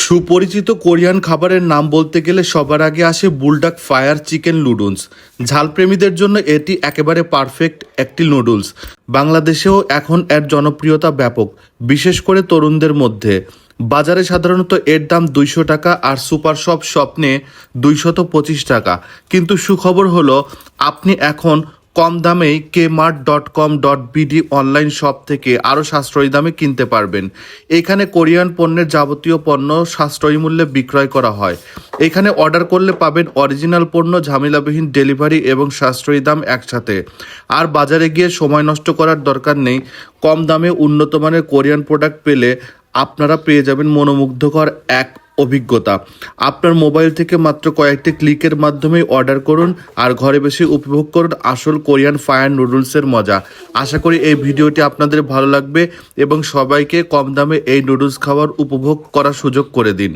সুপরিচিত কোরিয়ান খাবারের নাম বলতে গেলে সবার আগে আসে বুলডাক ফায়ার চিকেন নুডলস। ঝালপ্রেমীদের জন্য এটি একেবারে পারফেক্ট একটি নুডলস। বাংলাদেশেও এখন এর জনপ্রিয়তা ব্যাপক, বিশেষ করে তরুণদের মধ্যে। বাজারে সাধারণত এর দাম 200 টাকা আর সুপার শপ স্বপ্নে 225 টাকা। কিন্তু সুখবর হলো আপনি এখন কম দামেই kmart.com.bd অনলাইন শপ থেকে আরও সাশ্রয়ী দামে কিনতে পারবেন। এখানে কোরিয়ান পণ্যের যাবতীয় পণ্য সাশ্রয়ী মূল্যে বিক্রয় করা হয়। এখানে অর্ডার করলে পাবেন অরিজিনাল পণ্য, ঝামেলাবিহীন ডেলিভারি এবং সাশ্রয়ী দাম একসাথে। আর বাজারে গিয়ে সময় নষ্ট করার দরকার নেই। কম দামে উন্নত মানের কোরিয়ান প্রোডাক্ট পেলে আপনারা পেয়ে যাবেন মনোমুগ্ধকর এক অভিজ্ঞতা। আপনার মোবাইল থেকে মাত্র কয়েকটি ক্লিকের মাধ্যমে অর্ডার করুন আর ঘরে বসে উপভোগ করুন আসল কোরিয়ান ফায়ার নুডলসের মজা। আশা করি এই ভিডিওটি আপনাদের ভালো লাগবে এবং সবাইকে কম দামে এই নুডলস খাওয়ার উপভোগ করার সুযোগ করে দিন।